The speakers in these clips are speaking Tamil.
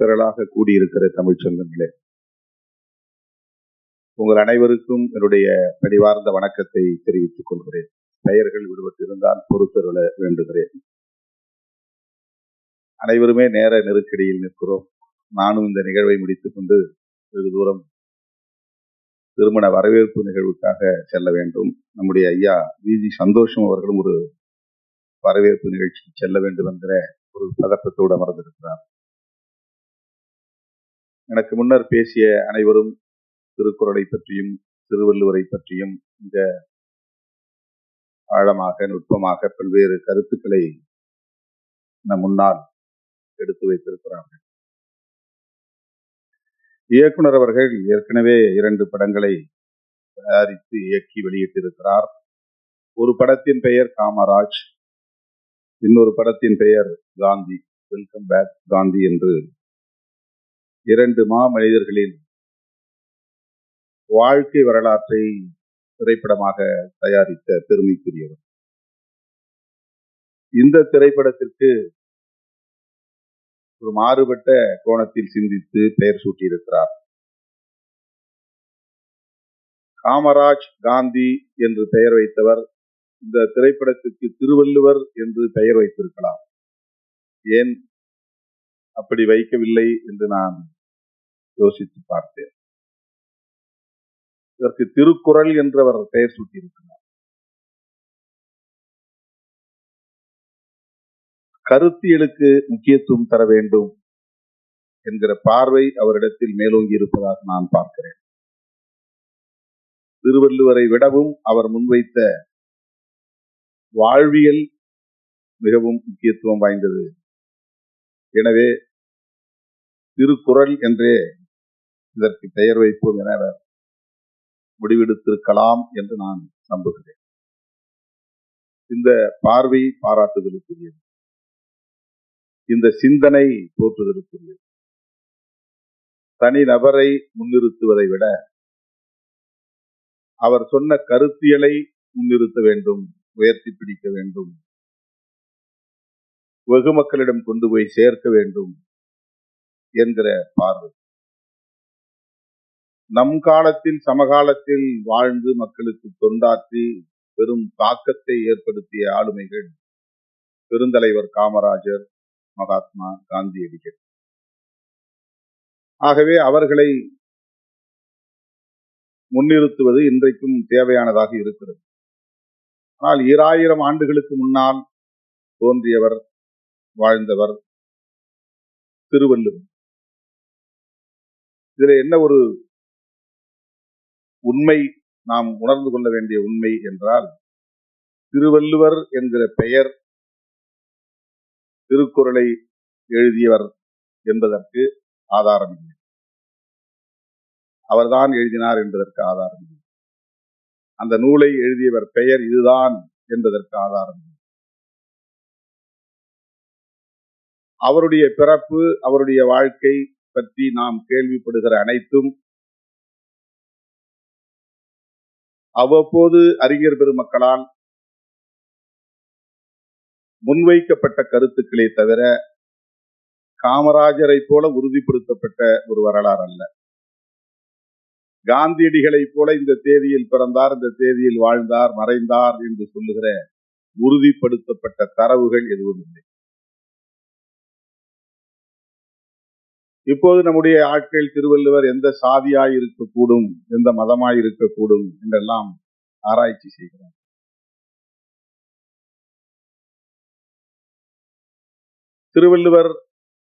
திரளாக கூடியிருக்கிற தமிழ் சொந்தங்களே, உங்கள் அனைவருக்கும் என்னுடைய பணிவார்ந்த வணக்கத்தை தெரிவித்துக் கொள்கிறேன். பெயர்கள் விடுபட்டிருந்தால் பொறுத்தருள வேண்டுகிறேன். அனைவருமே நேர நெருக்கடியில் நிற்கிறோம். நானும் இந்த நிகழ்வை முடித்துக் கொண்டு வெகு தூரம் திருமண வரவேற்பு நிகழ்வுக்காக செல்ல வேண்டும். நம்முடைய ஐயா விஜி சந்தோஷம் அவர்களும் ஒரு வரவேற்பு நிகழ்ச்சிக்கு செல்ல வேண்டும் என்கிற ஒரு பதற்றத்தோடு அமர்ந்திருக்கிறார். எனக்கு முன்னர் பேசிய அனைவரும் திருக்குறளை பற்றியும் திருவள்ளுவரை பற்றியும் மிக ஆழமாக நுட்பமாக பல்வேறு கருத்துக்களை நம் முன்னால் எடுத்து வைத்திருக்கிறார்கள். இயக்குனர் அவர்கள் ஏற்கனவே 2 படங்களை தயாரித்து இயக்கி வெளியிட்டிருக்கிறார். ஒரு படத்தின் பெயர் காமராஜ், இன்னொரு படத்தின் பெயர் காந்தி, வெல்கம் பேக் காந்தி என்று 2 மாமனிதர்களின் வாழ்க்கை வரலாற்றை திரைப்படமாக தயாரித்த பெருமைக்குரியவர். இந்த திரைப்படத்திற்கு ஒரு மாறுபட்ட கோணத்தில் சிந்தித்து பெயர் சூட்டியிருக்கிறார். காமராஜ் காந்தி என்று பெயர் வைத்தவர் இந்த திரைப்படத்திற்கு திருவள்ளுவர் என்று பெயர் வைத்திருக்கலாம். ஏன் அப்படி வைக்கவில்லை என்று நான் யோசித்து பார்த்தேன். இதற்கு திருக்குறள் என்று அவர் பெயர் சூட்டியிருக்கிறார். கருத்தியலுக்கு முக்கியத்துவம் தர வேண்டும் என்கிற பார்வை அவரிடத்தில் மேலோங்கி இருப்பதாக நான் பார்க்கிறேன். திருவள்ளுவரை விடவும் அவர் முன்வைத்த வாழ்வியல் மிகவும் முக்கியத்துவம் வாய்ந்தது. எனவே திருக்குறள் என்றே இதற்கு பெயர் வைப்போம் என முடிவெடுத்திருக்கலாம் என்று நான் நம்புகிறேன். இந்த பார்வை பாராட்டுதலுக்குரியது, இந்த சிந்தனை போற்றுதலுக்குரியது. தனி நபரை முன்னிறுத்துவதை விட அவர் சொன்ன கருத்தியலை முன்னிறுத்த வேண்டும், உயர்த்தி பிடிக்க வேண்டும், வெகு மக்களிடம் கொண்டு போய் சேர்க்க வேண்டும் என்கிற பார்வை. நம் காலத்தில் சமகாலத்தில் வாழ்ந்து மக்களுக்கு தொண்டாற்றி பெரும் தாக்கத்தை ஏற்படுத்திய ஆளுமைகள் பெருந்தலைவர் காமராஜர், மகாத்மா காந்தியடிகள். ஆகவே அவர்களை முன்னிறுத்துவது இன்றைக்கும் தேவையானதாக இருக்கிறது. ஆனால் 2000 ஆண்டுகளுக்கு முன்னால் தோன்றியவர், வாழ்ந்தவர் திருவள்ளுவர். இதில் என்ன ஒரு உண்மை நாம் உணர்ந்து கொள்ள வேண்டிய உண்மை என்றால், திருவள்ளுவர் என்கிற பெயர் திருக்குறளை எழுதியவர் என்பதற்கு ஆதாரம் இல்லை. அவர்தான் எழுதினார் என்பதற்கு ஆதாரம் இல்லை. அந்த நூலை எழுதியவர் பெயர் இதுதான் என்பதற்கு ஆதாரம் இல்லை. அவருடைய பிறப்பு, அவருடைய வாழ்க்கை பற்றி நாம் கேள்விப்படுகிற அனைத்தும் அவ்வப்போது அறிஞர் பெருமக்களால் முன்வைக்கப்பட்ட கருத்துக்களே தவிர காமராஜரை போல உறுதிப்படுத்தப்பட்ட ஒரு வரலாறு அல்ல. காந்தியடிகளை போல இந்த தேதியில் பிறந்தார், இந்த தேதியில் வாழ்ந்தார், மறைந்தார் என்று சொல்லுகிற உறுதிப்படுத்தப்பட்ட தரவுகள் எதுவும் இல்லை. இப்போது நம்முடைய ஆட்கள் திருவள்ளுவர் எந்த சாதியாய் இருக்கக்கூடும், எந்த மதமாய் இருக்கக்கூடும் என்றெல்லாம் ஆராய்ச்சி செய்கிறார். திருவள்ளுவர்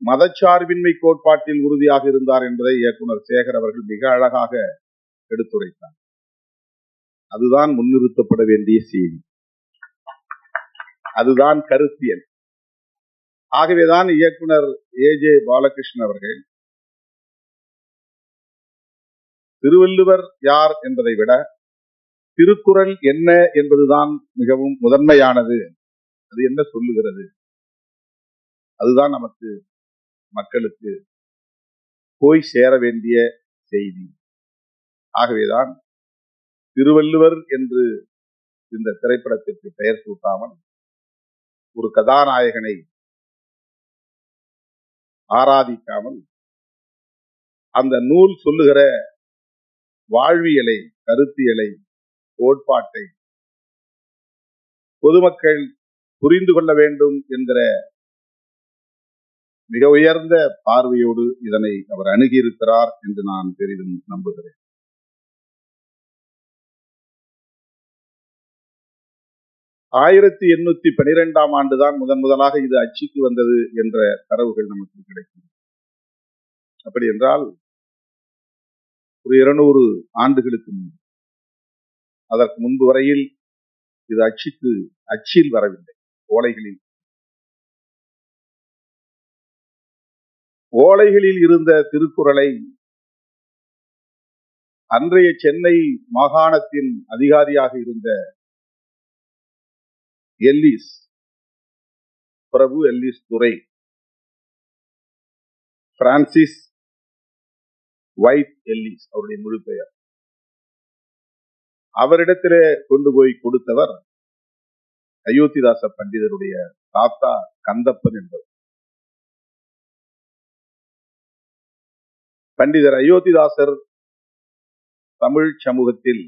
மதச்சார்பின்மை கோட்பாட்டில் உறுதியாக இருந்தார் என்பதை இயக்குனர் சேகர் அவர்கள் மிக அழகாக எடுத்துரைத்தார். அதுதான் முன்னிறுத்தப்பட வேண்டிய செய்தி, அதுதான் கருத்தியல். ஆகவேதான் இயக்குனர் ஏஜே பாலகிருஷ்ணன் அவர்கள் திருவள்ளுவர் யார் என்பதை விட திருக்குறள் என்ன என்பதுதான் மிகவும் முதன்மையானது. அது என்ன சொல்லுகிறது, அதுதான் நமக்கு மக்களுக்கு போய் சேர வேண்டிய செய்தி. ஆகவேதான் திருவள்ளுவர் என்று இந்த திரைப்படத்திற்கு பெயர் சூட்டாமல் ஒரு கதாநாயகனை ஆராதிக்காமல் அந்த நூல் சொல்லுகிற வாழ்வியலை, கருத்தியலை, கோட்பாட்டை பொதுமக்கள் புரிந்து கொள்ள வேண்டும் என்கிற மிக உயர்ந்த பார்வையோடு இதனை அவர் அணுகியிருக்கிறார் என்று நான் பெரிதும் நம்புகிறேன். ஆயிரத்தி 1812 ஆண்டுதான் முதலாக இது அச்சுக்கு வந்தது என்ற தரவுகள் நமக்கு கிடைக்கும். அப்படி என்றால் ஒரு 200 ஆண்டுகளுக்கு முன்பு, அதற்கு முன்பு வரையில் இது அச்சில் வரவில்லை, ஓலைகளில் இருந்த திருக்குறளை அன்றைய சென்னை மாகாணத்தின் அதிகாரியாக இருந்த பிரபு எல்லிஸ் துரை, பிரான்சிஸ் ஒயிட் எல்லிஸ் அவருடைய முழு பெயர், அவரிடத்திலே கொண்டு போய் கொடுத்தவர் அயோத்திதாச பண்டிதருடைய தாத்தா கந்தப்பன் என்பவர். பண்டிதர் அயோத்திதாசர் தமிழ் சமூகத்தில்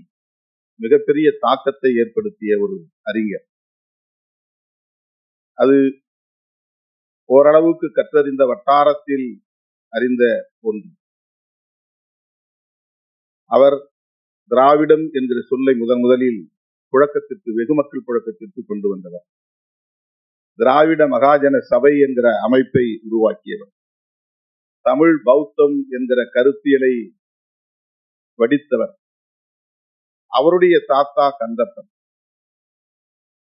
மிகப்பெரிய தாக்கத்தை ஏற்படுத்திய ஒரு அறிஞர். அது ஓரளவுக்கு கற்றறிந்த வட்டாரத்தில் அறிந்த ஒன்று. அவர் திராவிடம் என்கிற சொல்லை முதலில் புழக்கத்திற்கு, வெகுமக்கள் புழக்கத்திற்கு கொண்டு வந்தவர். திராவிட மகாஜன சபை என்கிற அமைப்பை உருவாக்கியவர். தமிழ் பௌத்தம் என்கிற கருத்தியலை வடித்தவர். அவருடைய தாத்தா கந்தப்பன்.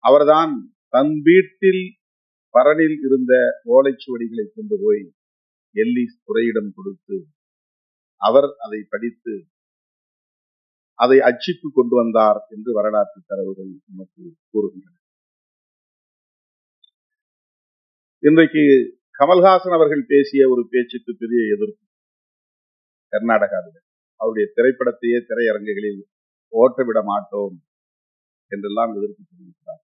அவர்தான் தன் வீட்டில் பரனில் இருந்த ஓலைச்சுவடிகளை கொண்டு போய் எல்லிஸ் துரையிடம் கொடுத்து, அவர் அதை படித்து அதை அச்சுக்கு கொண்டு வந்தார் என்று வரலாற்று தரவுகள் நமக்கு கூறுகின்றன. இன்றைக்கு கமல்ஹாசன் அவர்கள் பேசிய ஒரு பேச்சுக்கு பெரிய எதிர்ப்பு கர்நாடகாவில். அவருடைய திரைப்படத்தையே திரையரங்குகளில் ஓட்டவிட மாட்டோம் என்றெல்லாம் எதிர்ப்பு தெரிவித்தார்.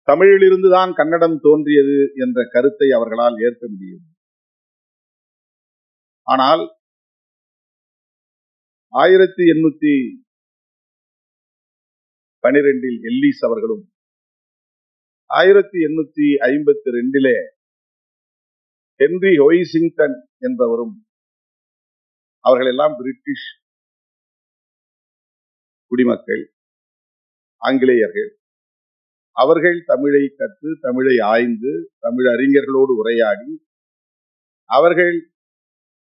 தமிழிலிருந்துதான் கன்னடம் தோன்றியது என்ற கருத்தை அவர்களால் ஏற்க முடியும். ஆனால் 1812 எல்லிஸ் அவர்களும் 1852 ஹென்றி ஹொய்சிங்டன் என்பவரும், அவர்கள் எல்லாம் பிரிட்டிஷ் குடிமக்கள், ஆங்கிலேயர்கள். அவர்கள் தமிழை கற்று, தமிழை ஆய்ந்து, தமிழ் அறிஞர்களோடு உரையாடி, அவர்கள்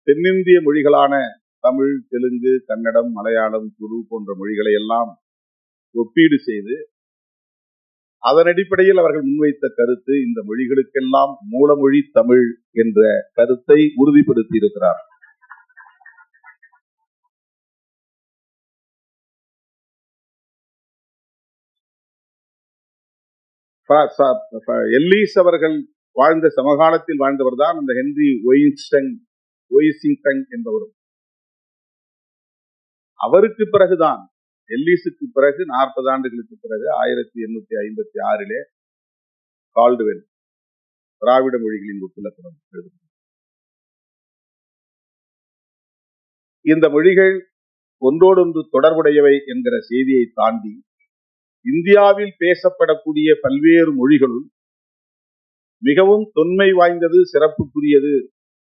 தென்னிந்திய மொழிகளான தமிழ், தெலுங்கு, கன்னடம், மலையாளம், துளு போன்ற மொழிகளை எல்லாம் ஒப்பீடு செய்து, அதன் அடிப்படையில் அவர்கள் முன்வைத்த கருத்து இந்த மொழிகளுக்கெல்லாம் மூலமொழி தமிழ் என்ற கருத்தை உறுதிப்படுத்தி இருக்கிறார். எல்லிஸ் அவர்கள் வாழ்ந்த சமகாலத்தில் வாழ்ந்தவர் தான் அந்த ஹென்றி ஒய்சிங்டன் என்பவரும். அவருக்கு பிறகுதான், எல்லிஸுக்கு பிறகு 40 ஆண்டுகளுக்கு பிறகு 1856 கால்டுவெல் திராவிட மொழிகளின் ஒப்பிலக்கணம் எழுதினார். இந்த மொழிகள் ஒன்றோடொன்று தொடர்புடையவை என்கிற செய்தியை தாண்டி, இந்தியாவில் பேசப்படக்கூடிய பல்வேறு மொழிகளும் மிகவும் தொன்மை வாய்ந்தது, சிறப்புக்குரியது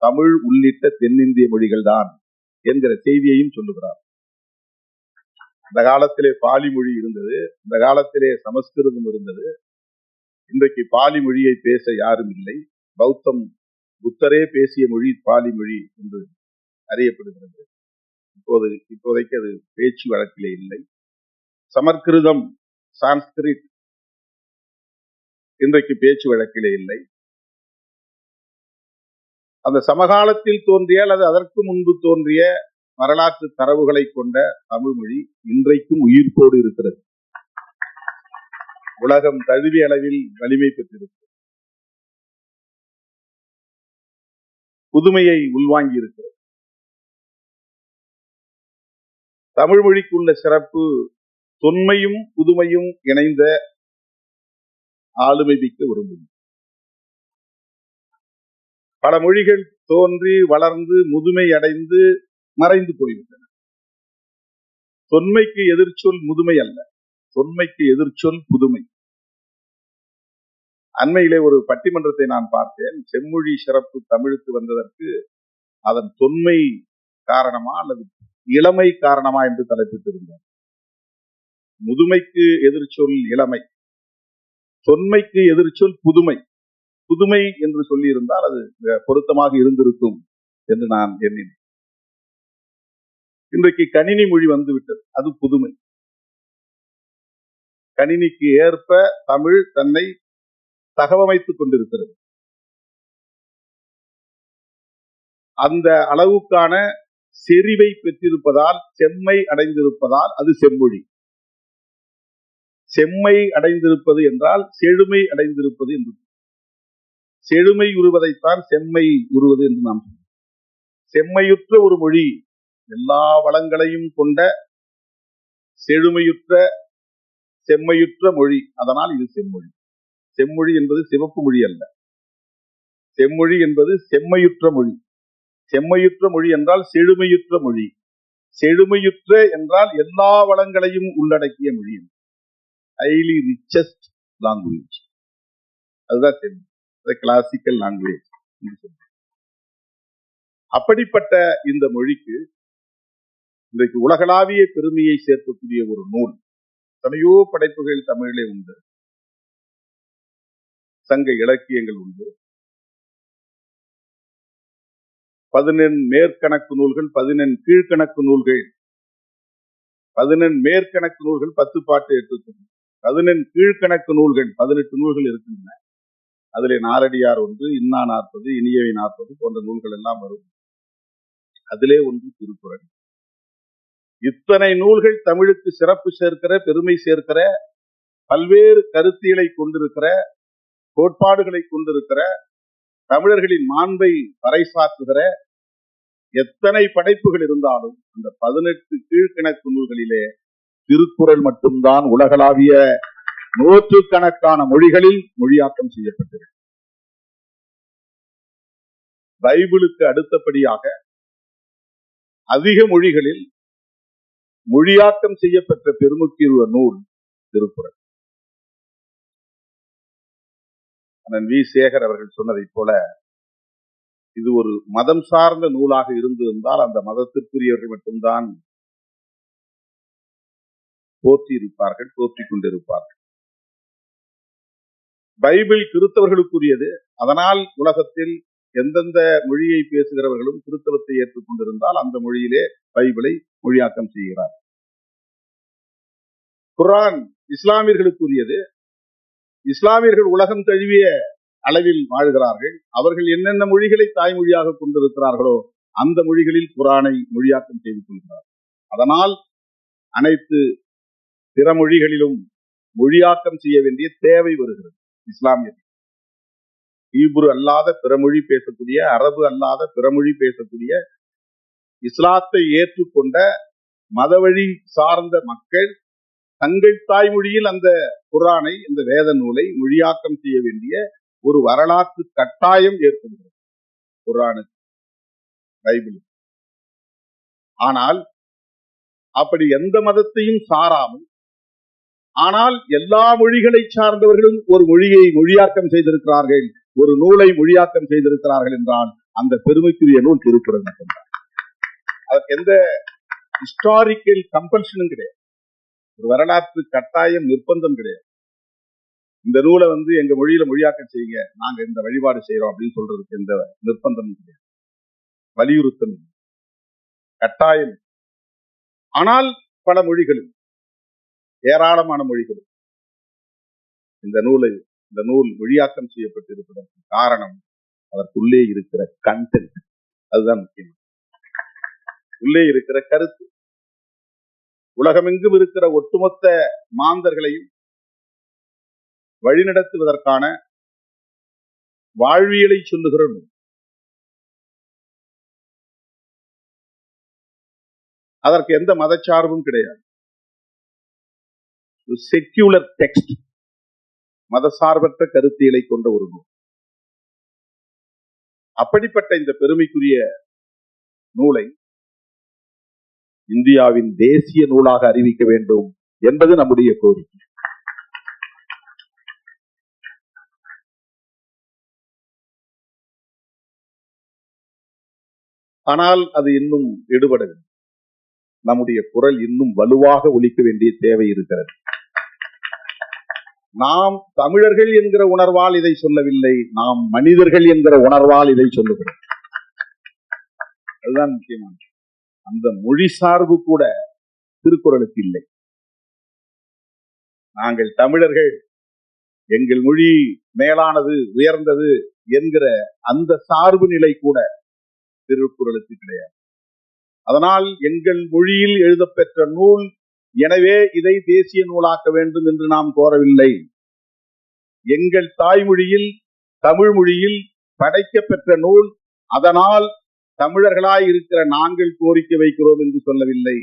தமிழ் உள்ளிட்ட தென்னிந்திய மொழிகள் தான் என்கிற செய்தியையும் சொல்லுகிறார். அந்த காலத்திலே பாலி மொழி இருந்தது, இந்த காலத்திலே சமஸ்கிருதம் இருந்தது. இன்றைக்கு பாலி மொழியை பேச யாரும் இல்லை. பௌத்தம், புத்தரே பேசிய மொழி பாலி மொழி என்று அறியப்படுகிறது. இப்போதைக்கு அது பேச்சு வழக்கிலே இல்லை. சமஸ்கிருதம், சான்ஸ்கிரிட் இன்றைக்கு பேச்சு வழக்கிலே இல்லை. அந்த சமகாலத்தில் தோன்றிய அல்லது அதற்கு முன்பு தோன்றிய வரலாற்று தரவுகளை கொண்ட தமிழ் மொழி இன்றைக்கும் உயிர்ப்போடு இருக்கிறது. உலகம் தழுவிய அளவில் வலிமை பெற்றிருக்கிறது. புதுமையை உள்வாங்கி இருக்கிறது. தமிழ் மொழிக்கு உள்ள சிறப்பு தொன்மையும் புதுமையும் இணைந்த ஆளுமை மிக்க ஒரு மொழி. பல மொழிகள் தோன்றி வளர்ந்து முதுமை அடைந்து மறைந்து போய்விட்டன. தொன்மைக்கு எதிர்ச்சொல் முதுமை அல்ல, தொன்மைக்கு எதிர்ச்சொல் புதுமை. அண்மையிலே ஒரு பட்டிமன்றத்தை நான் பார்த்தேன். செம்மொழி சிறப்பு தமிழுக்கு வந்ததற்கு அதன் தொன்மை காரணமா அல்லது இளமை காரணமா என்று தலைப்பிட்டிருந்தார். முதுமைக்கு எதிர்ச்சொல் இளமை, தொன்மைக்கு எதிர்ச்சொல் புதுமை. புதுமை என்று சொல்லி இருந்தால் அது பொருத்தமாக இருந்திருக்கும் என்று நான் எண்ணினேன். இன்றைக்கு கணினி மொழி வந்துவிட்டது, அது புதுமை. கணினிக்கு ஏற்ப தமிழ் தன்னை தகவமைத்துக் கொண்டிருக்கிறது. அந்த அளவுக்கான செறிவை பெற்றிருப்பதால், செம்மை அடைந்திருப்பதால் அது செம்மொழி. செம்மை அடைந்திருப்பது என்றால் செழுமை அடைந்திருப்பது என்று. செழுமை உருவதைத்தான் செம்மை உருவது என்று நாம் சொல்றோம். செம்மையுற்ற ஒரு மொழி, எல்லா வளங்களையும் கொண்ட செழுமையுற்ற செம்மையுற்ற மொழி, அதனால் இது செம்மொழி. செம்மொழி என்பது சிவப்பு மொழி அல்ல, செம்மொழி என்பது செம்மையுற்ற மொழி. செம்மையுற்ற மொழி என்றால் செழுமையுற்ற மொழி. செழுமையுற்ற என்றால் எல்லா வளங்களையும் உள்ளடக்கிய மொழி, ஹைலி ரிச்சஸ்ட் லாங்குவேஜ். அதுதான் செம்மொழி, கிளாசிக்கல் லாங்குவேஜ். அப்படிப்பட்ட இந்த மொழிக்கு இன்றைக்கு உலகளாவிய பெருமையை சேர்க்கக்கூடிய ஒரு நூல். எத்தனையோ படைப்புகள் தமிழிலே உண்டு, சங்க இலக்கியங்கள் உண்டு. 11 மேற்கணக்கு நூல்கள், 11 கீழ்கணக்கு நூல்கள். 11 மேற்கணக்கு நூல்கள் 10 பாட்டு 8 தொகை, 11 கீழ்கணக்கு நூல்கள் 18 நூல்கள் இருக்கின்றன. அதிலே நாலடியார் ஒன்று, இன்னா 40, இனியவை 40 போன்ற நூல்கள் எல்லாம் வரும். அதிலே ஒன்று திருக்குறள். இத்தனை நூல்கள் தமிழுக்கு சிறப்பு சேர்க்கிற, பெருமை சேர்க்கிற, பல்வேறு கருத்தியலை கொண்டிருக்கிற, கோட்பாடுகளை கொண்டிருக்கிற, தமிழர்களின் மாண்பை பறைசாற்றுகிற எத்தனை படைப்புகள் இருந்தாலும் அந்த 18 கீழ்கணக்கு நூல்களிலே திருக்குறள் மட்டும்தான் உலகளாவிய நூற்றுக்கணக்கான மொழிகளில் மொழியாக்கம் செய்யப்பட்டது. பைபிளுக்கு அடுத்தபடியாக அதிக மொழிகளில் மொழியாக்கம் செய்யப்பட்ட பெருமுக்கிய நூல் திருக்குறள். அண்ணன் வி. சேகர் அவர்கள் சொன்னதைப் போல இது ஒரு மதம் சார்ந்த நூலாக இருந்திருந்தால் அந்த மதத்திற்குரியவர்கள் மட்டும்தான் போற்றி இருப்பார்கள், போற்றிக் கொண்டிருப்பார்கள். பைபிள் கிறிஸ்தவர்களுக்குரியது. அதனால் உலகத்தில் எந்தெந்த மொழியை பேசுகிறவர்களும் கிறிஸ்தவத்தை ஏற்றுக்கொண்டிருந்தால் அந்த மொழியிலே பைபிளை மொழியாக்கம் செய்கிறார். குர்ஆன் இஸ்லாமியர்களுக்குரியது. இஸ்லாமியர்கள் உலகம் தழுவிய அளவில் வாழ்கிறார்கள். அவர்கள் என்னென்ன மொழிகளை தாய்மொழியாக கொண்டிருக்கிறார்களோ அந்த மொழிகளில் குர்ஆனை மொழியாக்கம் செய்து கொள்கிறார். அதனால் அனைத்து பிற மொழிகளிலும் மொழியாக்கம் செய்ய வேண்டிய தேவை வருகிறது. இஸ்லாமியர் ஹீப்ரு அல்லாத பிறமொழி பேசக்கூடிய, அரபு அல்லாத பிறமொழி பேசக்கூடிய, இஸ்லாத்தை ஏற்றுக்கொண்ட மதவழி சார்ந்த மக்கள் தங்கள் தாய்மொழியில் அந்த குர்ஆனை, இந்த வேத நூலை மொழியாக்கம் செய்ய வேண்டிய ஒரு வரலாற்று கட்டாயம் ஏற்படுகிறது குர்ஆனுக்கு, பைபிளுக்கு. ஆனால் அப்படி எந்த மதத்தையும் சாராமல், ஆனால் எல்லா மொழிகளை சார்ந்தவர்களும் ஒரு மொழியை மொழியாக்கம் செய்திருக்கிறார்கள், ஒரு நூலை மொழியாக்கம் செய்திருக்கிறார்கள் என்றால் அந்த பெருமைக்குரிய நூல் திருக்குறள் மட்டும்தான். அதற்கு எந்த ஹிஸ்டாரிக்கல் கம்பல்ஷனும் கிடையாது, ஒரு வரலாற்று கட்டாயம் நிர்பந்தம் கிடையாது. இந்த நூலை எங்க மொழியில மொழியாக்கம் செய்யுங்க, நாங்க இந்த வழிபாடு செய்யறோம் அப்படின்னு சொல்றதுக்கு எந்த நிர்பந்தமும் கிடையாது, வலியுறுத்தல் கட்டாயம். ஆனால் பல மொழிகளில், ஏராளமான மொழிகளில் இந்த நூல் மொழியாக்கம் செய்யப்பட்டிருப்பதற்கு காரணம் அதற்குள்ளே இருக்கிற கண்டென்ட். அதுதான் முக்கியம், உள்ளே இருக்கிற கருத்து. உலகமெங்கும் இருக்கிற ஒட்டுமொத்த மாந்தர்களையும் வழிநடத்துவதற்கான வாழ்வியலை சொல்லுகிற நூல். அதற்கு எந்த மதச்சார்பும் கிடையாது. செக்யூலர் டெக்ஸ்ட், மதசார்பற்ற கருத்தியலை கொண்ட ஒரு நூல். அப்படிப்பட்ட இந்த பெருமைக்குரிய நூலை இந்தியாவின் தேசிய நூலாக அறிவிக்க வேண்டும் என்பது நம்முடைய கோரிக்கை. ஆனால் அது இன்னும் எடுபடவில்லை. நம்முடைய குரல் இன்னும் வலுவாக ஒலிக்க வேண்டிய தேவை இருக்கிறது. நாம் தமிழர்கள் என்கிற உணர்வால் இதை சொல்லவில்லை, நாம் மனிதர்கள் என்கிற உணர்வால் இதை சொல்லுகிறோம். அதுதான் முக்கியமானது. அந்த மொழி சார்பு கூட திருக்குறளுக்கு இல்லை. நாங்கள் தமிழர்கள், எங்கள் மொழி மேலானது, உயர்ந்தது என்கிற அந்த சார்பு நிலை கூட திருக்குறளுக்கு கிடையாது. அதனால் எங்கள் மொழியில் எழுதப்பெற்ற நூல், எனவே இதை தேசிய நூலாக்க வேண்டும் என்று நாம் கோரவில்லை. எங்கள் தாய்மொழியில், தமிழ் மொழியில் படைக்கப்பெற்ற நூல், அதனால் தமிழர்களாய் இருக்கிற நாங்கள் கோரிக்கை வைக்கிறோம் என்று சொல்லவில்லை.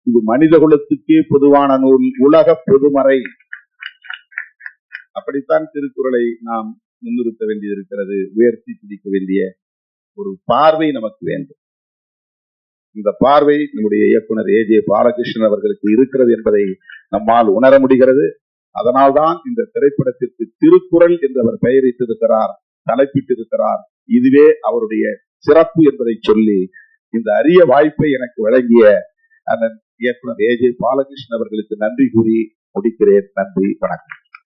இது மனித குலத்துக்கே பொதுவான நூல், உலக பொதுமறை. அப்படித்தான் திருக்குறளை நாம் முன்னிறுத்த வேண்டியிருக்கிறது, உயர்த்தி பிடிக்க வேண்டிய ஒரு பார்வை நமக்கு வேண்டும். இந்த பார்வை நம்முடைய இயக்குனர் ஏஜே பாலகிருஷ்ணன் அவர்களுக்கு இருக்கிறது என்பதை நம்மால் உணர முடிகிறது. அதனால்தான் இந்த திரைப்படத்திற்கு திருக்குறள் என்று அவர் பெயரிட்டிருக்கிறார், தலைப்பிட்டிருக்கிறார். இதுவே அவருடைய சிறப்பு என்பதை சொல்லி இந்த அரிய வாய்ப்பை எனக்கு வழங்கிய அண்ணன் இயக்குனர் ஏஜே பாலகிருஷ்ணன் அவர்களுக்கு நன்றி கூறி முடிக்கிறேன். நன்றி, வணக்கம்.